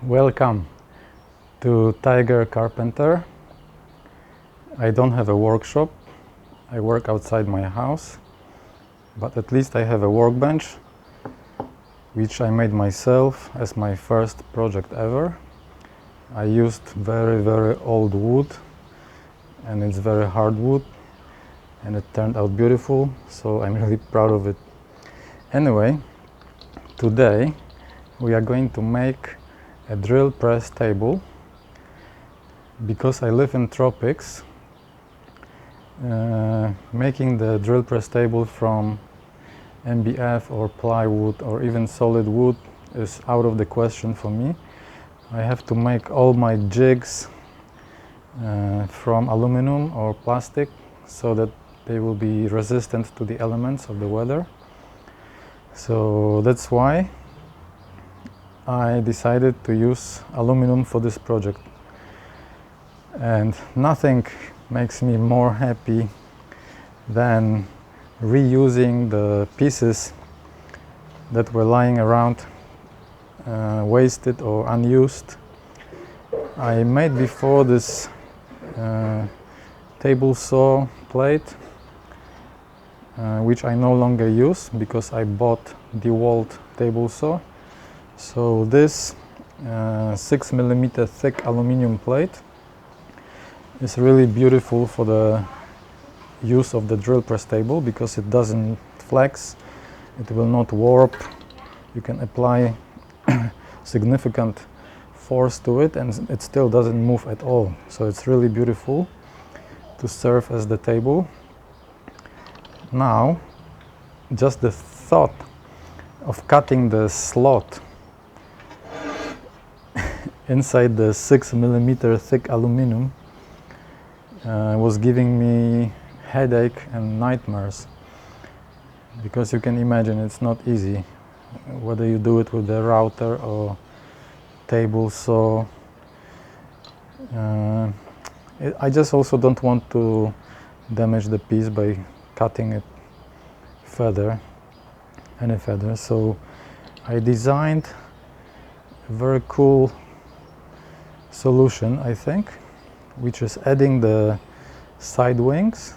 Welcome to Carpenter. I don't have a workshop. I work outside my house, but at least I have a workbench which I made myself as my first project ever. I used very old wood, and it's very hard wood, and it turned out beautiful, so I'm really proud of it. Anyway, today we are going to make a drill press table. Because I live in tropics, making the drill press table from MDF or plywood or even solid wood is out of the question for me. I have to make all my jigs from aluminum or plastic so that they will be resistant to the elements of the weather. So that's why I decided to use aluminum for this project. And nothing makes me more happy than reusing the pieces that were lying around, wasted or unused. I made before this table saw plate, which I no longer use because I bought DeWalt table saw. So this 6mm thick aluminum plate is really beautiful for the use of the drill press table because it doesn't flex, it will not warp. You can apply significant force to it and it still doesn't move at all. So it's really beautiful to serve as the table. Now, just the thought of cutting the slot inside the 6mm thick aluminum was giving me headache and nightmares, because you can imagine it's not easy whether you do it with the router or table saw. I just also don't want to damage the piece by cutting it any further. So I designed a very cool solution, I think, which is adding the side wings.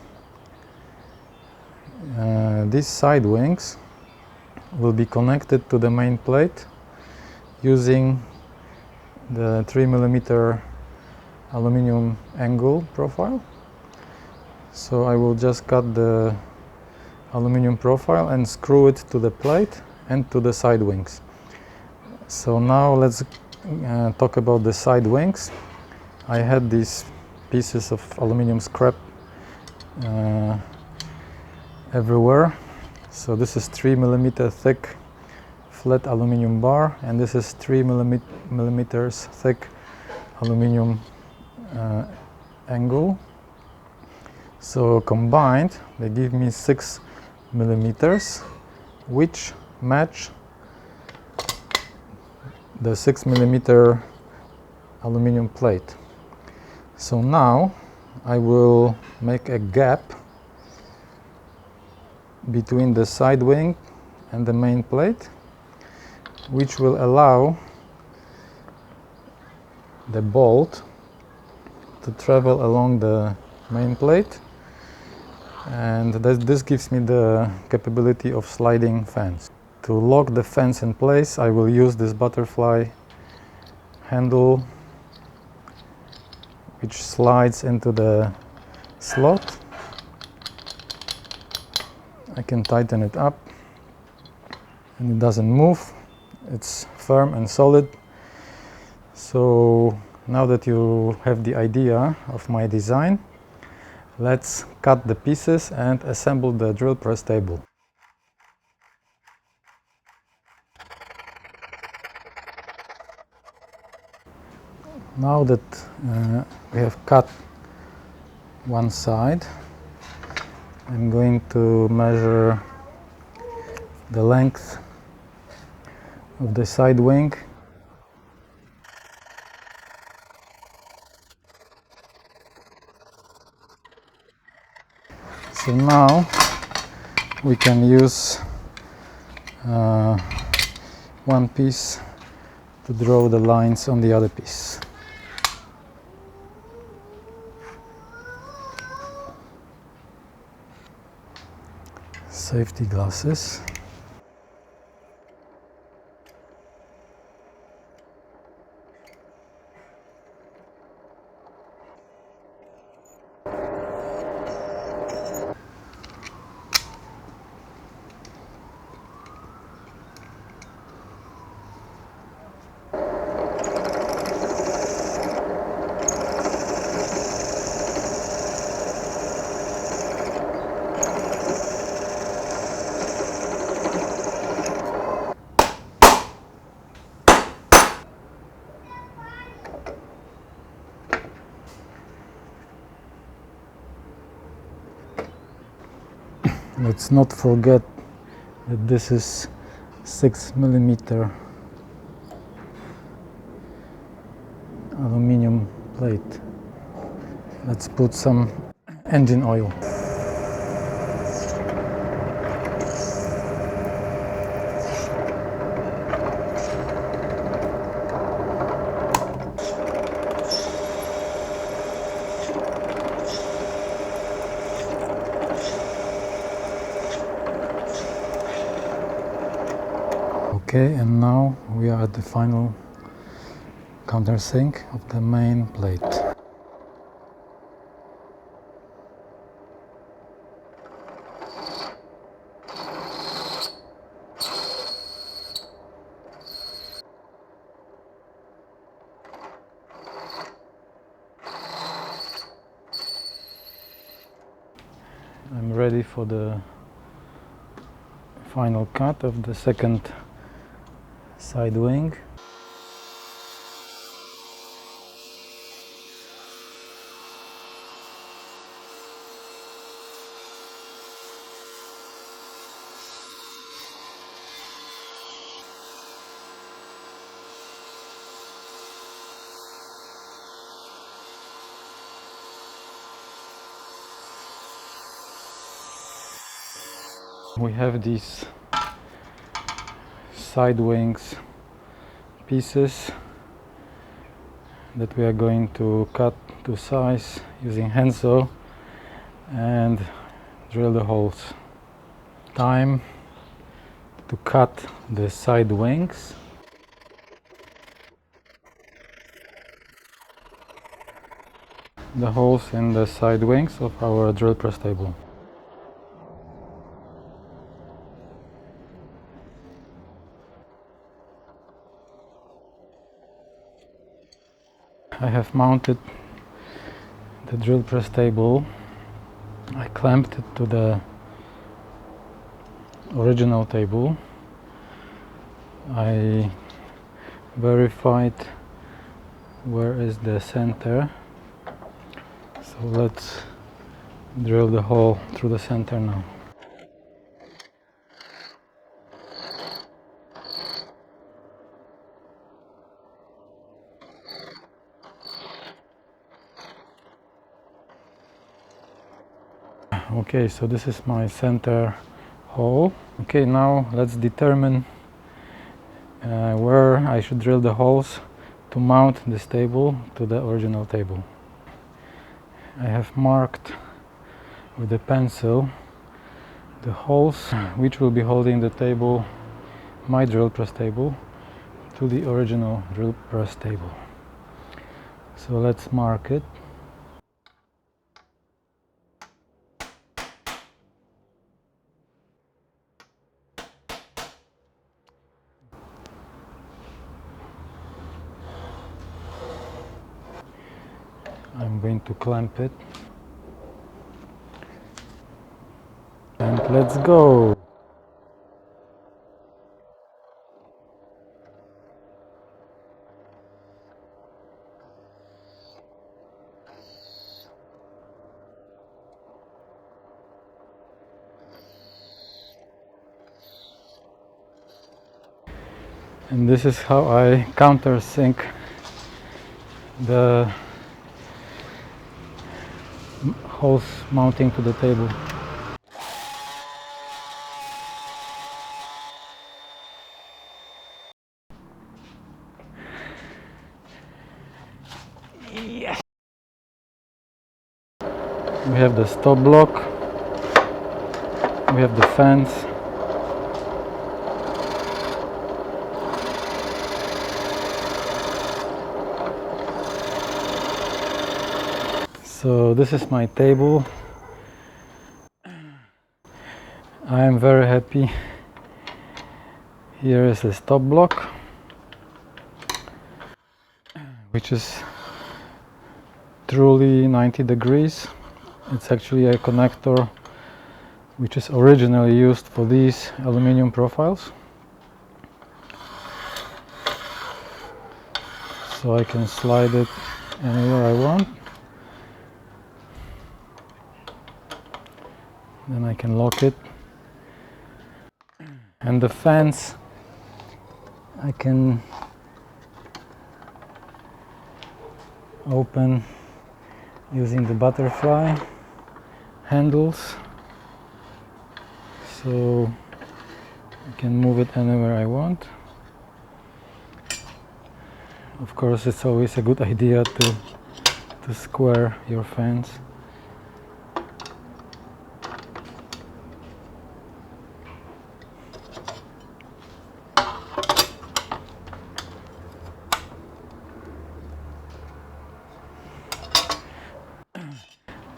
These side wings will be connected to the main plate using the 3mm aluminum angle profile. So I will just cut the aluminum profile and screw it to the plate and to the side wings. So now let's talk about the side wings. I had these pieces of aluminum scrap everywhere. So this is 3mm thick flat aluminum bar, and this is 3mm thick aluminum angle. So combined they give me 6mm, which match the 6mm aluminum plate. So now I will make a gap between the side wing and the main plate, which will allow the bolt to travel along the main plate, and this gives me the capability of sliding fence. To lock the fence in place, I will use this butterfly handle which slides into the slot. I can tighten it up and it doesn't move. It's firm and solid. So now that you have the idea of my design, let's cut the pieces and assemble the drill press table. Now that we have cut one side, I'm going to measure the length of the side wing. So now we can use one piece to draw the lines on the other piece. Safety glasses. Let's not forget that this is 6mm aluminum plate. Let's put some engine oil. Okay, and now we are at the final countersink of the main plate. I'm ready for the final cut of the second side wing. We have these side wings pieces that we are going to cut to size using handsaw and drill the holes. Time to cut the side wings. The holes in the side wings of our drill press table. I have mounted the drill press table. I clamped it to the original table. I verified where is the center. So let's drill the hole through the center now. Okay, so this is my center hole. Okay, now let's determine where I should drill the holes to mount this table to the original table. I have marked with a pencil the holes which will be holding the table, my drill press table, to the original drill press table. So let's mark it. I'm going to clamp it. And let's go! And this is how I countersink the holes mounting to the table. We have the stop block, we have the fence, so this is my table. I am very happy. Here is the stop block, which is truly 90 degrees. It's actually a connector which is originally used for these aluminum profiles. So I can slide it anywhere I want. Then I can lock it. And the fence, I can open using the butterfly handles, so I can move it anywhere I want. Of course, it's always a good idea to square your fence.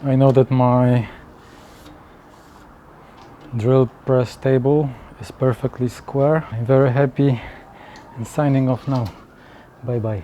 I know that my drill press table is perfectly square. I'm very happy and signing off now. Bye bye.